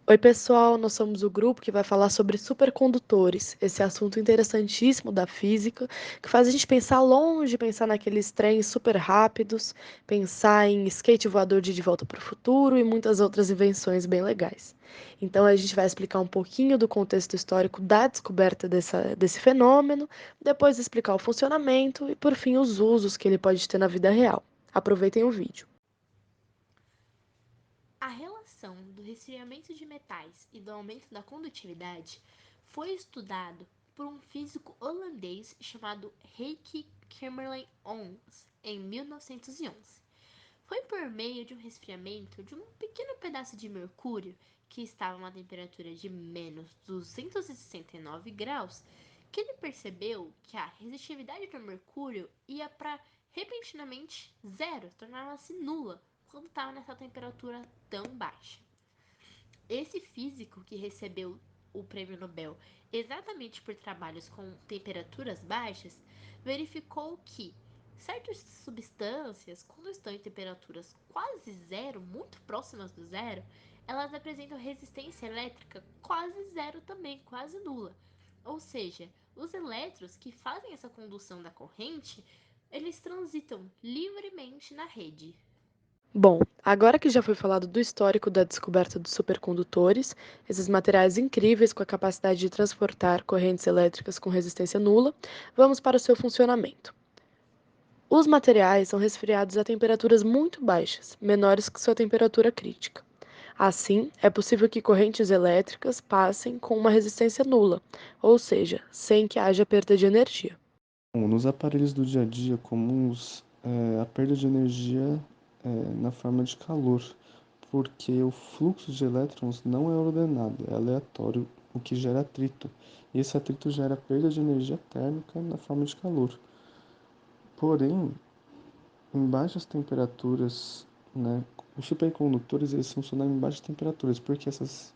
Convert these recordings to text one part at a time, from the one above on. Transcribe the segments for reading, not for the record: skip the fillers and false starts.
Oi, pessoal, nós somos o grupo que vai falar sobre supercondutores, esse assunto interessantíssimo da física, que faz a gente pensar longe, pensar naqueles trens super rápidos, pensar em skate voador de Volta para o Futuro e muitas outras invenções bem legais. Então, a gente vai explicar um pouquinho do contexto histórico da descoberta desse fenômeno, depois explicar o funcionamento e, por fim, os usos que ele pode ter na vida real. Aproveitem o vídeo. A relação do resfriamento de metais e do aumento da condutividade foi estudado por um físico holandês chamado Heike Kamerlingh-Onnes em 1911. Foi por meio de um resfriamento de um pequeno pedaço de mercúrio que estava a uma temperatura de menos 269 graus que ele percebeu que a resistividade do mercúrio ia para repentinamente zero, tornava-se nula quando estava nessa temperatura tão baixa. Esse físico que recebeu o prêmio Nobel exatamente por trabalhos com temperaturas baixas verificou que certas substâncias, quando estão em temperaturas quase zero, muito próximas do zero, elas apresentam resistência elétrica quase zero também, quase nula. Ou seja, os elétrons que fazem essa condução da corrente, eles transitam livremente na rede. Bom, agora que já foi falado do histórico da descoberta dos supercondutores, esses materiais incríveis com a capacidade de transportar correntes elétricas com resistência nula, vamos para o seu funcionamento. Os materiais são resfriados a temperaturas muito baixas, menores que sua temperatura crítica. Assim, é possível que correntes elétricas passem com uma resistência nula, ou seja, sem que haja perda de energia. Bom, nos aparelhos do dia a dia comuns, a perda de energia é na forma de calor, porque o fluxo de elétrons não é ordenado, é aleatório, o que gera atrito. E esse atrito gera perda de energia térmica na forma de calor. Porém, em baixas temperaturas, né, os supercondutores eles funcionam em baixas temperaturas, porque essas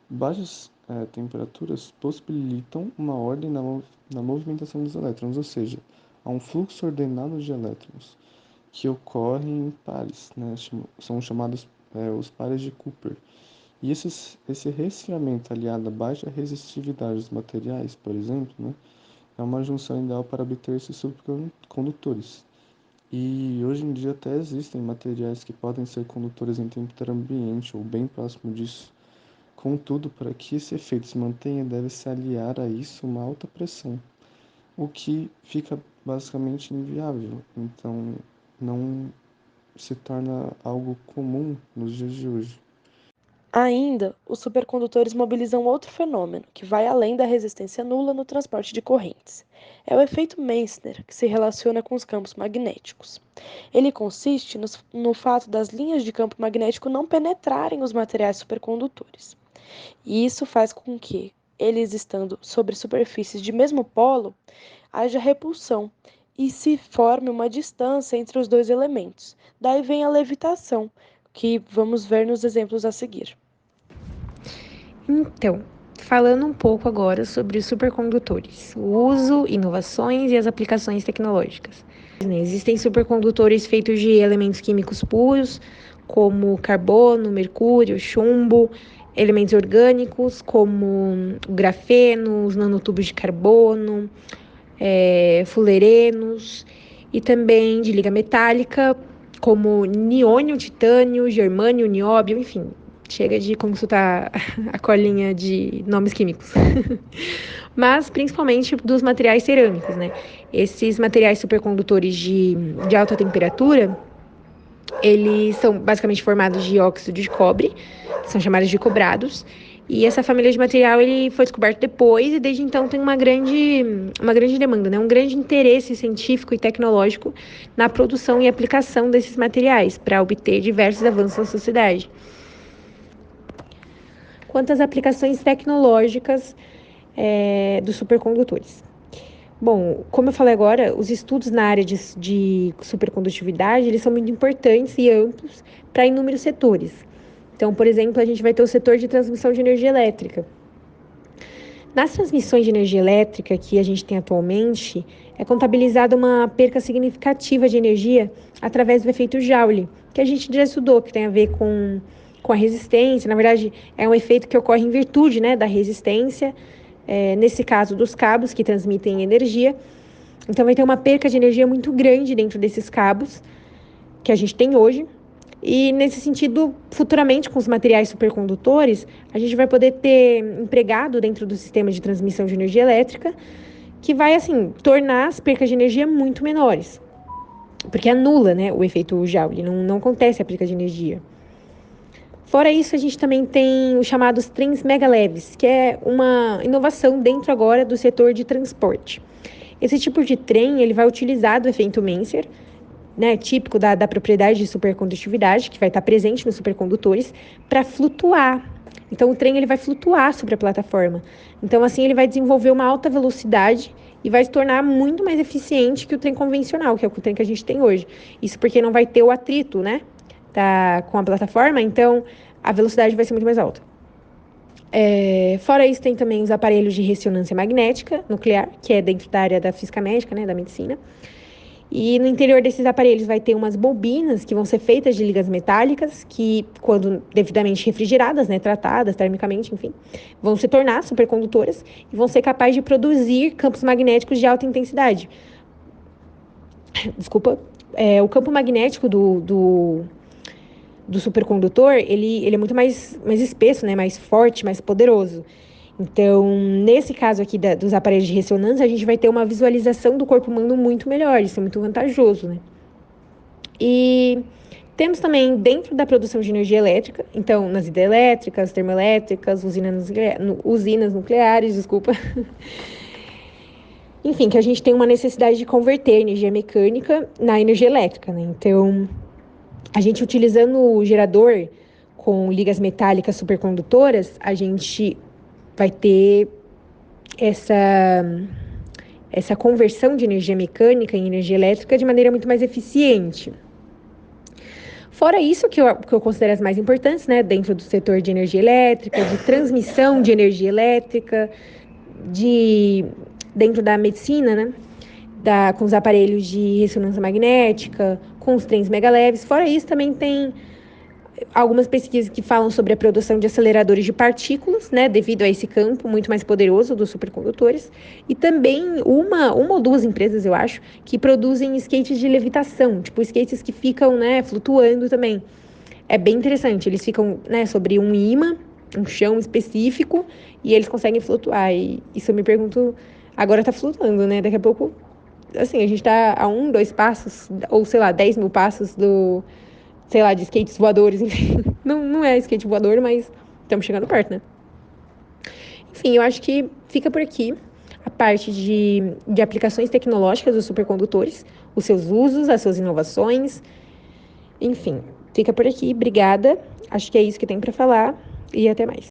baixas temperaturas possibilitam uma ordem na movimentação dos elétrons, ou seja, há um fluxo ordenado de elétrons que ocorre em pares, né? São chamados os pares de Cooper. E esse resfriamento aliado à baixa resistividade dos materiais, por exemplo, né, é uma junção ideal para obter esses supercondutores. E hoje em dia até existem materiais que podem ser condutores em temperatura ambiente ou bem próximo disso. Contudo, para que esse efeito se mantenha, deve-se aliar a isso uma alta pressão, o que fica basicamente inviável. Então, não se torna algo comum nos dias de hoje. Ainda, os supercondutores mobilizam outro fenômeno, que vai além da resistência nula no transporte de correntes. É o efeito Meissner, que se relaciona com os campos magnéticos. Ele consiste no fato das linhas de campo magnético não penetrarem os materiais supercondutores. E isso faz com que, eles estando sobre superfícies de mesmo polo, haja repulsão e se forme uma distância entre os dois elementos. Daí vem a levitação, que vamos ver nos exemplos a seguir. Então, falando um pouco agora sobre os supercondutores, o uso, inovações e as aplicações tecnológicas. Existem supercondutores feitos de elementos químicos puros, como carbono, mercúrio, chumbo, elementos orgânicos, como o grafeno, os nanotubos de carbono, fulerenos, e também de liga metálica, como niônio, titânio, germânio, nióbio, enfim, chega de consultar a colinha de nomes químicos. Mas principalmente dos materiais cerâmicos, né? Esses materiais supercondutores de alta temperatura, eles são basicamente formados de óxido de cobre, que são chamados de cobrados. E essa família de material ele foi descoberto depois e desde então tem uma grande demanda, né? Um grande interesse científico e tecnológico na produção e aplicação desses materiais para obter diversos avanços na sociedade. Quanto às aplicações tecnológicas dos supercondutores. Bom, como eu falei agora, os estudos na área de supercondutividade, eles são muito importantes e amplos para inúmeros setores. Então, por exemplo, a gente vai ter o setor de transmissão de energia elétrica. Nas transmissões de energia elétrica que a gente tem atualmente, é contabilizada uma perca significativa de energia através do efeito Joule, que a gente já estudou, que tem a ver com com a resistência. Na verdade, é um efeito que ocorre em virtude, né, da resistência, nesse caso dos cabos que transmitem energia. Então, vai ter uma perca de energia muito grande dentro desses cabos que a gente tem hoje. E, nesse sentido, futuramente, com os materiais supercondutores, a gente vai poder ter empregado dentro do sistema de transmissão de energia elétrica, que vai, assim, tornar as percas de energia muito menores. Porque anula, né, o efeito Joule, não acontece a perca de energia. Fora isso, a gente também tem os chamados trens mega leves, que é uma inovação dentro agora do setor de transporte. Esse tipo de trem, ele vai utilizar do efeito Menser, né, típico da propriedade de supercondutividade, que vai estar presente nos supercondutores, para flutuar. Então, o trem ele vai flutuar sobre a plataforma. Então, assim, ele vai desenvolver uma alta velocidade e vai se tornar muito mais eficiente que o trem convencional, que é o trem que a gente tem hoje. Isso porque não vai ter o atrito, né, com a plataforma, então a velocidade vai ser muito mais alta. Fora isso, tem também os aparelhos de ressonância magnética nuclear, que é dentro da área da física médica, né, da medicina. E no interior desses aparelhos vai ter umas bobinas que vão ser feitas de ligas metálicas, que, quando devidamente refrigeradas, né, tratadas termicamente, enfim, vão se tornar supercondutoras e vão ser capazes de produzir campos magnéticos de alta intensidade. Desculpa. O campo magnético do supercondutor, ele é muito mais espesso, né, mais forte, mais poderoso. Então, nesse caso aqui dos aparelhos de ressonância, a gente vai ter uma visualização do corpo humano muito melhor, isso é muito vantajoso, né? E temos também dentro da produção de energia elétrica, então nas hidrelétricas, termoelétricas, usinas nucleares, desculpa. Enfim, que a gente tem uma necessidade de converter energia mecânica na energia elétrica, né? Então, a gente utilizando o gerador com ligas metálicas supercondutoras, a gente vai ter essa conversão de energia mecânica em energia elétrica de maneira muito mais eficiente. Fora isso, que eu considero as mais importantes, né, dentro do setor de energia elétrica, de transmissão de energia elétrica, dentro da medicina, né, com os aparelhos de ressonância magnética, com os trens mega leves. Fora isso, também tem algumas pesquisas que falam sobre a produção de aceleradores de partículas, né, devido a esse campo muito mais poderoso dos supercondutores, e também uma ou duas empresas, eu acho, que produzem skates de levitação, tipo skates que ficam, né, flutuando também. É bem interessante, eles ficam, né, sobre um imã, um chão específico, e eles conseguem flutuar, e isso eu me pergunto, agora tá flutuando, né, daqui a pouco, assim, a gente tá a 2 passos, ou sei lá, 10 mil passos sei lá, de skates voadores, enfim. Não é skate voador, mas estamos chegando perto, né? Enfim, eu acho que fica por aqui a parte de aplicações tecnológicas dos supercondutores, os seus usos, as suas inovações. Enfim, fica por aqui. Obrigada. Acho que é isso que tem para falar e até mais.